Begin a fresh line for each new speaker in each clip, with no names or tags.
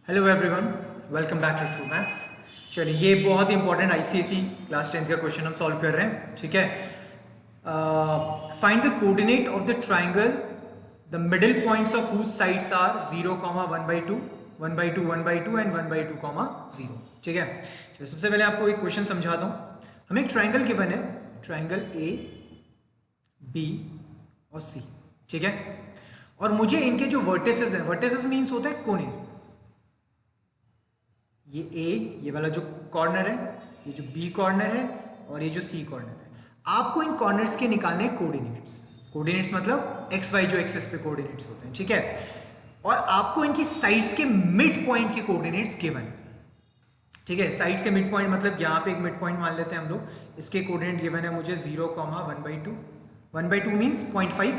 Hello everyone, welcome back to true maths. चलिए, ये बहुत इंपॉर्टेंट आईसीएसई क्लास 10 का क्वेश्चन हम सॉल्व कर रहे हैं। ठीक है, find the coordinate of the triangle the middle points of whose sides are 0, 1/2, 1/2, 1/2 and 1/2, 0। ठीक है, चलिए सबसे पहले आपको एक क्वेश्चन समझाता हूँ। हमें एक ट्राइंगल गिवन है, ट्राइंगल ए, बी और सी। ठीक है, और मुझे इनके जो वर्टिसेस हैं, वर्टिसेस मीन्स होता है कोने। ये ए, ये वाला जो कॉर्नर है, ये जो बी कॉर्नर है और ये जो सी कॉर्नर है। आपको इन कॉर्नर्स के निकालने कोऑर्डिनेट्स। कोऑर्डिनेट्स मतलब एक्स वाई जो एक्सेस पे कोऑर्डिनेट्स होते हैं। ठीक है, और आपको इनकी साइड्स के मिड पॉइंट के कोऑर्डिनेट्स गिवन है। ठीक है, साइड्स के मिड पॉइंट मतलब यहाँ पे एक मिड पॉइंट मान लेते हैं हम लोग। इसके कोऑर्डिनेट गिवन है मुझे 0, 1/2, 1/2 मीन्स 0.5,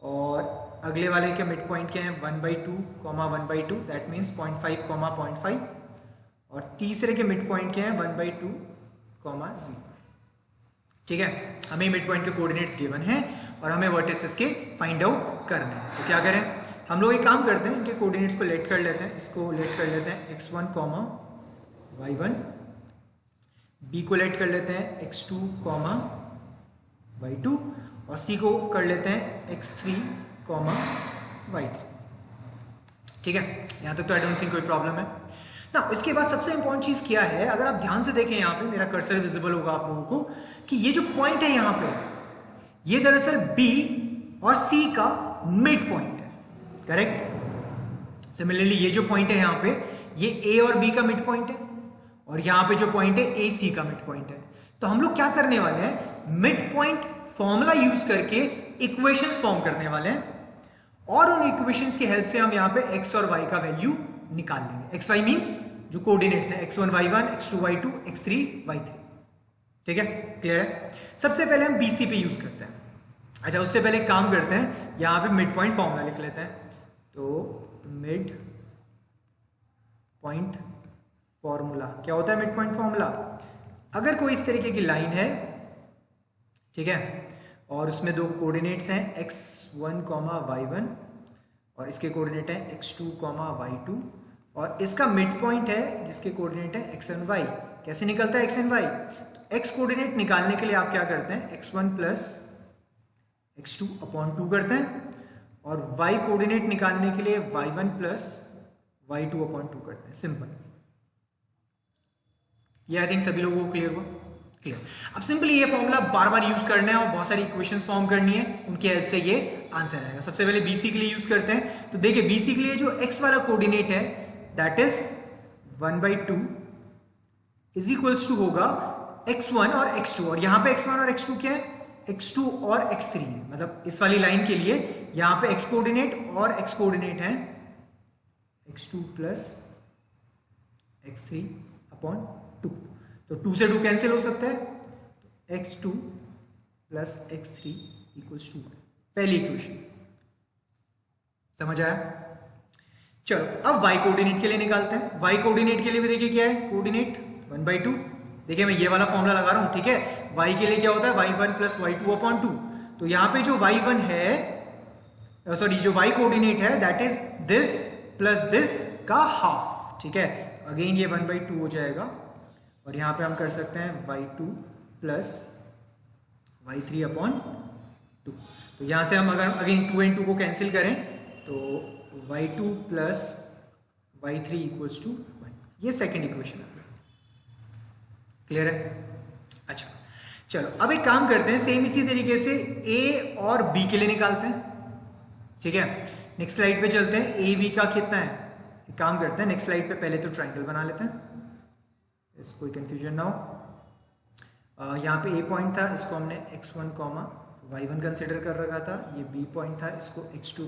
और अगले वाले के मिड पॉइंट क्या है 1/2, 1/2, दैट मीन्स 0.5, 0.5, और तीसरे के मिड पॉइंट क्या है 1/2, 0। ठीक है, हमें मिड पॉइंट के कोऑर्डिनेट्स गिवन हैं और हमें वर्टिसेस के फाइंड आउट करने हैं। तो क्या करें, हम लोग एक काम करते हैं, इनके कोऑर्डिनेट्स को लेट कर लेते हैं। इसको लेट कर लेते हैं x1, y1, b को लेट कर लेते हैं x2, y2, और c को कर लेते हैं x3, y3। ठीक है, यहां तक तो आई डोंट थिंक कोई प्रॉब्लम है ना। इसके बाद सबसे इंपॉर्टेंट चीज क्या है, अगर आप ध्यान से देखें, यहाँ पे मेरा कर्सर विजिबल होगा आप लोगों को कि ये जो पॉइंट है यहाँ पे, ये दरअसल B और C का मिड पॉइंट है। करेक्ट। सिमिलरली ये जो पॉइंट है यहाँ पे, ये A और B का मिड पॉइंट है, और यहाँ पे जो पॉइंट है AC का मिड पॉइंट है। तो हम लोग क्या करने वाले हैं, मिड पॉइंट फॉर्मूला यूज करके इक्वेशंस फॉर्म करने वाले हैं, और उन इक्वेशंस की हेल्प से हम यहाँ पे x और y का वैल्यू निकाल लेंगे। एक्स वाई मीन्स जो कोऑर्डिनेट्स हैं, x1 y1, x2 y2, x3 y3। ठीक है, क्लियर है। सबसे पहले हम BC पे यूज करते हैं। अच्छा, उससे पहले एक काम करते हैं, यहां पे मिड पॉइंट फॉर्मूला लिख लेते हैं। तो मिड पॉइंट फॉर्मूला क्या होता है? मिड पॉइंट फॉर्मूला, अगर कोई इस तरीके की लाइन है, ठीक है, और उसमें दो कोऑर्डिनेट्स हैं x1, y1, और इसके कोऑर्डिनेट है x2, y2, और इसका मिड पॉइंट है जिसके कोऑर्डिनेट है x एंड y। कैसे निकलता है x एंड y? तो x कोऑर्डिनेट निकालने के लिए आप क्या करते हैं, x1 प्लस x2 अपॉन 2 करते हैं, और y कोऑर्डिनेट निकालने के लिए y1 प्लस y2 अपॉन 2 करते हैं। सिंपल। ये आई थिंक सभी लोगों को क्लियर हुआ। क्लियर। अब सिंपली ये फॉर्मूला बार बार यूज करना है और बहुत सारी इक्वेशंस फॉर्म करनी है, उनकी हेल्प से ये आंसर आएगा। सबसे पहले BC के लिए यूज करते हैं। तो देखिए, BC के लिए जो x वाला कोऑर्डिनेट है that is 1/2 is equals to होगा x1 और x2, और यहां पे x1 और x2 क्या है, x2 और x3 है। मतलब इस वाली लाइन के लिए यहां पे x कोऑर्डिनेट और x कोऑर्डिनेट है x2 प्लस x3 अपॉन 2। तो 2 से 2 कैंसिल हो सकता है, तो x2 plus x3 equals to 1। पहली इक्वेशन समझ आया। चलो, अब y कोऑर्डिनेट के लिए निकालते हैं। y कोऑर्डिनेट के लिए भी देखिए क्या है, कोऑर्डिनेट 1/2। देखिए मैं ये वाला फॉर्मूला लगा रहा हूं, ठीक है। y के लिए क्या होता है, y1 प्लस y2 अपॉन 2। तो यहां पे जो y1 है, सॉरी, जो y कोऑर्डिनेट है that is this plus this का हाफ। ठीक है, अगेन ये 1/2 हो जाएगा, और यहां पे हम कर सकते हैं y2 प्लस y3 अपॉन 2। तो यहां से हम अगर अगेन 2 and 2 को कैंसिल करें तो y2 plus y3 equals to 1। ये सेकेंड इक्वेशन है। क्लियर है। अच्छा, चलो अब एक काम करते हैं, सेम इसी तरीके से A और B के लिए निकालते हैं। ठीक है, नेक्स्ट स्लाइड पे चलते हैं। ए बी का कितना है, एक काम करते हैं, नेक्स्ट स्लाइड पे पहले तो ट्राइंगल बना लेते हैं, इसको कोई कंफ्यूजन ना हो। यहाँ पे ए पॉइंट था, इसको हमने x1, y1 कंसिडर कर रखा था। ये बी पॉइंट था, इसको x2,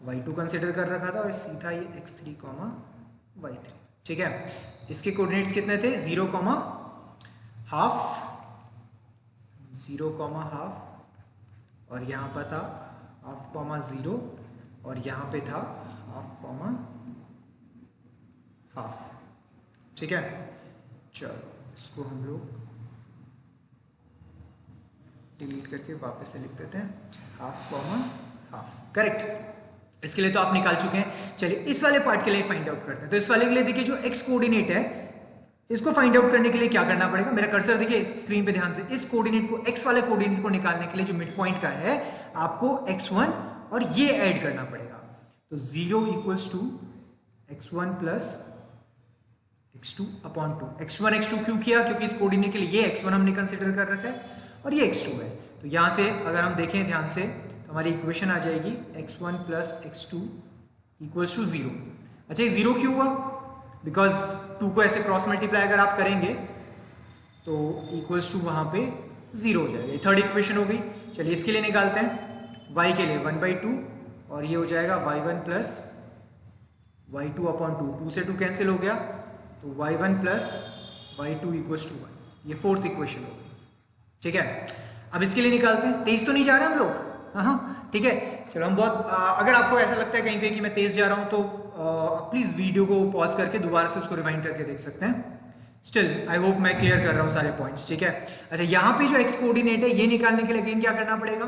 y2 कंसिडर कर रखा था, और सी था ये x3, y3। ठीक है, इसके कोऑर्डिनेट्स कितने थे, 0, हाफ, 0, हाफ, और यहाँ पर था हाफ, 0, और यहाँ पे था हाफ, हाफ। ठीक है, चलो इसको हम लोग डिलीट करके वापस से लिख देते हैं, हाफ, हाफ। करेक्ट। इसके लिए तो आप निकाल चुके हैं। चलिए इस वाले पार्ट के लिए फाइंड आउट करते हैं। तो इस वाले के लिए देखिए जो एक्स कोऑर्डिनेट है इसको फाइंड आउट करने के लिए क्या करना पड़ेगा, मेरा कर्सर देखिए स्क्रीन पे ध्यान से, इस कोऑर्डिनेट को एक्स वाले कोऑर्डिनेट को निकालने के लिए जो मिड पॉइंट का है आपको x1 और ये ऐड करना पड़ेगा। तो 0 equals to x1 plus x2 upon 2। x1 x2 क्यों किया, क्योंकि इस कोऑर्डिनेट के लिए ये x1 हमने कंसिडर कर रखा है और ये x2 है। तो यहां से अगर हम देखें ध्यान से तो हमारी इक्वेशन आ जाएगी x1 plus x2 equals to 0। अच्छा ये 0 क्यों हुआ, बिकॉज 2 को ऐसे क्रॉस मल्टीप्लाई अगर आप करेंगे तो इक्वल्स टू वहां पे 0 हो जाएगा। थर्ड इक्वेशन हो गई। चलिए इसके लिए निकालते हैं, y के लिए 1/2 और ये हो जाएगा y1 प्लस y2 अपॉन 2। 2 से 2 कैंसिल हो गया तो y1 plus y2 equals to 1। ये फोर्थ इक्वेशन हो गई। ठीक है, अब इसके लिए निकालते हैं। तेज तो नहीं जा रहे हम लोग, हाँ ठीक है। चलो हम बहुत अगर आपको ऐसा लगता है कहीं पे कि मैं तेज जा रहा हूं तो प्लीज वीडियो को पॉज करके दोबारा से उसको रिवाइंड करके देख सकते हैं। स्टिल आई होप मैं क्लियर कर रहा हूं सारे पॉइंट्स। ठीक है, अच्छा यहां पे जो एक्स कोऑर्डिनेट है ये निकालने के लिए अगेन क्या करना पड़ेगा,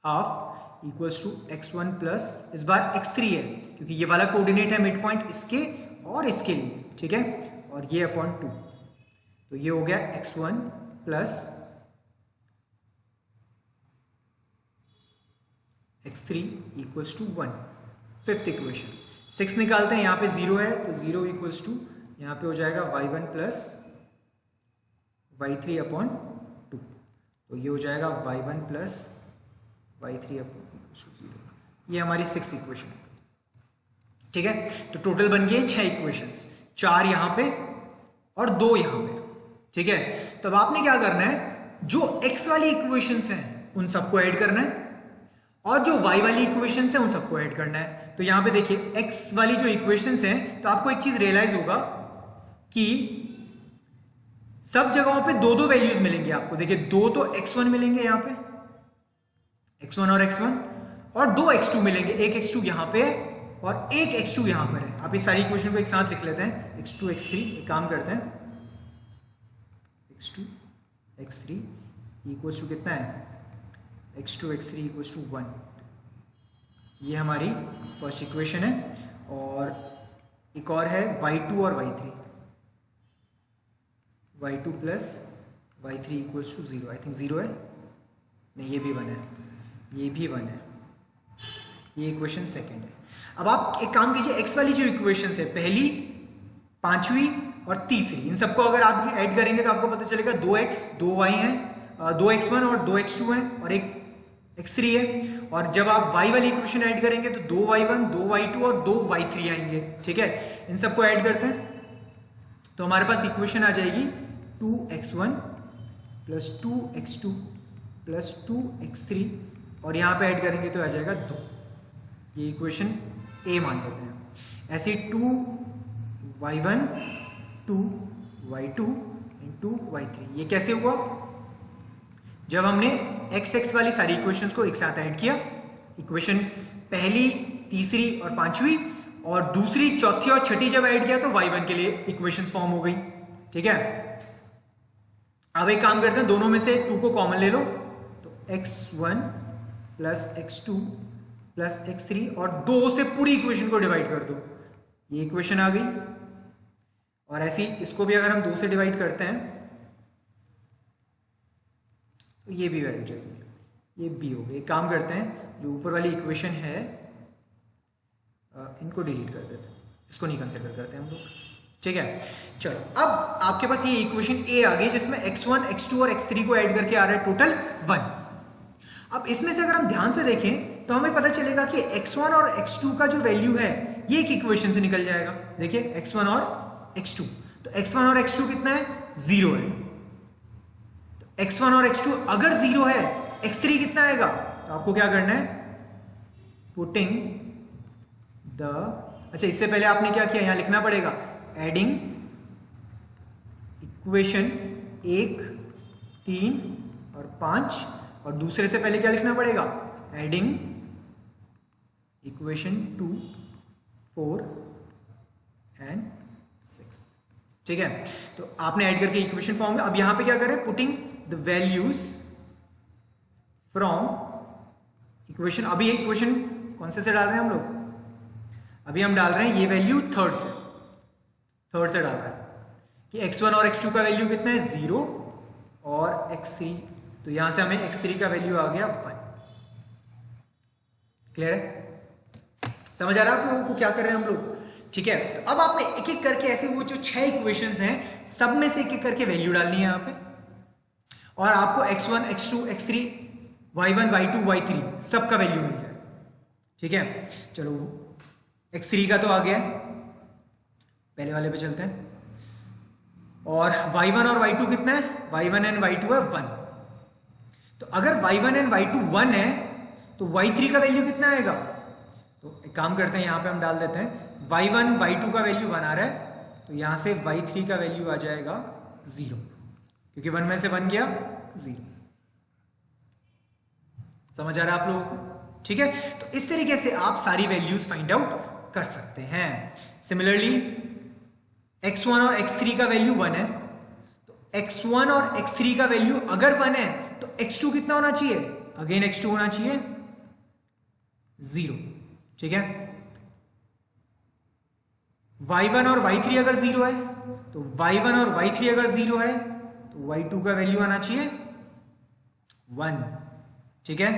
half equals to x1 plus इस बार x3 है क्योंकि ये वाला कोऑर्डिनेट है मिड पॉइंट इसके और इसके लिए। ठीक है, और ये अपॉन 2 तो ये हो गया x1 plus x3 equals to 1। Fifth equation 6 निकालते हैं, यहाँ पे 0 है तो 0 इक्वल्स टू यहाँ पे हो जाएगा y1 प्लस y3 अपॉन 2। तो ये हो जाएगा y1 प्लस y3 अपॉन 0। ये हमारी 6th इक्वेशन है। ठीक है, तो टोटल बन गए 6 इक्वेशंस, 4 यहाँ पे और 2 यहाँ पे। ठीक है, तो अब आपने क्या करना है, जो x वाली इक्वेशंस हैं उन सबको ऐड करना है और जो y वाली इक्वेशंस हैं उन सबको ऐड करना है। तो यहां पे देखिए x वाली जो इक्वेशंस हैं तो आपको एक चीज रियलाइज होगा कि सब जगहों पे दो दो वैल्यूज मिलेंगे आपको। देखिए 2 तो x1 मिलेंगे यहां पे, x1 और x1, और 2 x2 मिलेंगे, एक x2 यहां पे है और एक x2 यहां पर है। आप इस सारी इक्वेशन को एक साथ लिख लेते हैं, x2 x3। एक काम करते हैं, x2 x3 इक्वल्स टू कितना है, x2 x3 इक्वल्स टू 1। ये हमारी फर्स्ट इक्वेशन है। और एक और है y2 और y3, y2 plus y3 equals to 0। I think 0 है, नहीं ये भी 1 है, ये भी 1 है। ये इक्वेशन सेकेंड है। अब आप एक काम कीजिए, x वाली जो इक्वेशन है पहली, पांचवी और तीसरी, इन सबको अगर आप ऐड करेंगे तो आपको पता चलेगा 2x 2y है, 2x1 और 2x2 है और एक x3 है। और जब आप y वाली इक्वेशन ऐड करेंगे तो 2y1 2y2 और 2y3 आएंगे। ठीक है, इन सबको ऐड करते हैं तो हमारे पास इक्वेशन आ जाएगी 2x1 plus 2x2 plus 2x3 और यहां पे ऐड करेंगे तो आ जाएगा 2। ये इक्वेशन ए मान लेते हैं। ऐसे 2y1 2y2 2y3। ये कैसे हुआ, जब हमने x वाली सारी इक्वेशंस को एक साथ ऐड किया, इक्वेशन पहली, तीसरी और पांचवी, और दूसरी, चौथी और छठी जब ऐड किया तो y1 के लिए इक्वेशंस फॉर्म हो गई। ठीक है, अब एक काम करते हैं, दोनों में से 2 को कॉमन ले लो तो x1 plus x2 plus x3 और 2 से पूरी इक्वेशन को डिवाइड कर दो। ये इक्वेशन आ गई। और ऐसी इसको भी अगर हम 2 से डिवाइड करते हैं तो ये भी वैल्यू चाहिए, ये बी हो गई। एक काम करते हैं, जो ऊपर वाली इक्वेशन है इनको डिलीट कर देते हैं, इसको नहीं कंसिडर करते हम लोग। ठीक है, चलो अब आपके पास ये इक्वेशन ए आ गई जिसमें x1 x2 और x3 को ऐड करके आ रहा है टोटल 1। अब इसमें से अगर हम ध्यान से देखें तो हमें पता चलेगा कि x1 और x2 का जो वैल्यू है ये एक इक्वेशन से निकल जाएगा। देखिए x1 और x2, तो x1 और x2 कितना है, 0 है। तो x1 और x2 अगर 0 है, x3 कितना आएगा, तो आपको क्या करना है, पुटिंग द, अच्छा इससे पहले आपने क्या किया, यहां लिखना पड़ेगा एडिंग इक्वेशन 1 3 और 5, और दूसरे से पहले क्या लिखना पड़ेगा, एडिंग इक्वेशन 2 4 एंड 6। ठीक है, तो आपने ऐड करके इक्वेशन फॉर्म में, अब यहां पे क्या करें, putting the values from equation, अभी इक्वेशन कौन से डाल रहे हैं हम लोग? अभी हम डाल रहे हैं ये वैल्यू थर्ड से डाल रहे हैं कि x1 और x2 का वैल्यू कितना है 0 और x3, तो यहां से हमें x3 का वैल्यू आ गया 1। क्लियर है? समझ आ रहा है आप लोगों को क्या कर रहे हैं हम लोग? ठीक है, तो अब आपने एक एक करके ऐसे वो जो 6 इक्वेशंस हैं सब में से एक एक करके वैल्यू डालनी है यहाँ पे, और आपको x1 x2 x3 y1 y2 y3 सबका वैल्यू मिल जाए। ठीक है, चलो x3 का तो आ गया, पहले वाले पे चलते हैं। और y1 और y2 कितना है? y1 एंड y2 है 1। तो अगर y1 एंड y2 1 है तो y3 का वैल्यू कितना आएगा? तो एक काम करते हैं, यहां पे हम डाल देते हैं y1 y2 का वैल्यू 1 आ रहा है, तो यहां से y3 का वैल्यू आ जाएगा 0, क्योंकि 1 में से 1 गया 0। समझ आ रहा है आप लोगों को? ठीक है, तो इस तरीके से आप सारी वैल्यूज फाइंड आउट कर सकते हैं। सिमिलरली x1 और x3 का वैल्यू 1 है, तो x1 और x3 का वैल्यू अगर 1 है तो x2 कितना होना चाहिए? अगेन x2 होना चाहिए 0। ठीक है, y1 और y3 अगर 0 है तो y1 और y3 अगर 0 है तो y2 का वैल्यू आना चाहिए 1। ठीक है,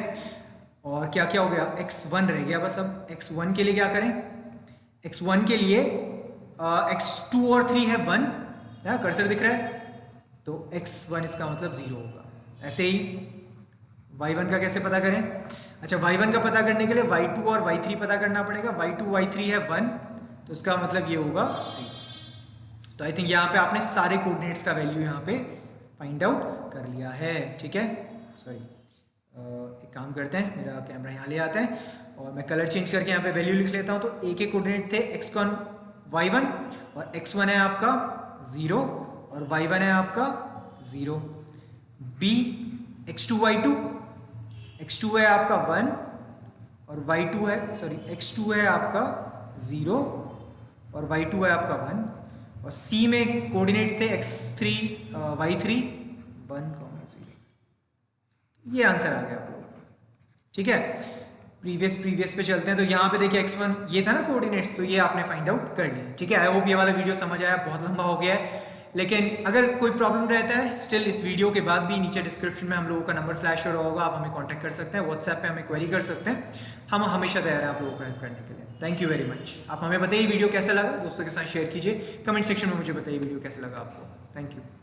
और क्या क्या हो गया? x1 रह गया बस। अब x1 के लिए क्या करें? x1 के लिए x2 और 3 है 1, क्या कर्सर दिख रहा है? तो x1 इसका मतलब 0 होगा। ऐसे ही y1 का कैसे पता करें? अच्छा, y1 का पता करने के लिए y2 और y3 पता करना पड़ेगा। y2 y3 है 1, तो इसका मतलब ये होगा 0। तो आई थिंक यहाँ पे आपने सारे कोऑर्डिनेट्स का वैल्यू यहाँ पे फाइंड आउट कर लिया है। ठीक है, सॉरी, एक काम करते हैं, मेरा कैमरा यहाँ ले आता है और मैं कलर चेंज करके यहाँ पे वैल्यू लिख लेता हूँ। तो एक एक कोऑर्डिनेट थे x1 y1, और x1 है आपका 0 और y1 है आपका 0। b x2 y2, x2 है आपका 1 और y2 है, सॉरी x2 है आपका 0 और y2 है आपका 1। और c में कोऑर्डिनेट थे x3 y3 1, 0। ये आंसर आ गया आप लोगों को। ठीक है, प्रीवियस पे चलते हैं। तो यहाँ पे देखिए x1 ये था ना कोऑर्डिनेट्स, तो ये आपने फाइंड आउट कर लिया। ठीक है, आई होप ये वाला वीडियो समझ आया। बहुत लंबा हो गया है, लेकिन अगर कोई प्रॉब्लम रहता है स्टिल इस वीडियो के बाद भी नीचे डिस्क्रिप्शन में हम लोगों का नंबर फ्लैश हो रहा होगा, आप हमें कांटेक्ट कर सकते हैं, व्हाट्सएप पे हमें क्वेरी कर सकते हैं। हम हमेशा तैयार हैं आप लोगों को हेल्प करने के लिए। Thank you very much. आप हमें बताइए वीडियो कैसा लगा, दोस्तों के साथ शेयर कीजिए, कमेंट सेक्शन में मुझे बताइए वीडियो कैसा लगा आपको। Thank you.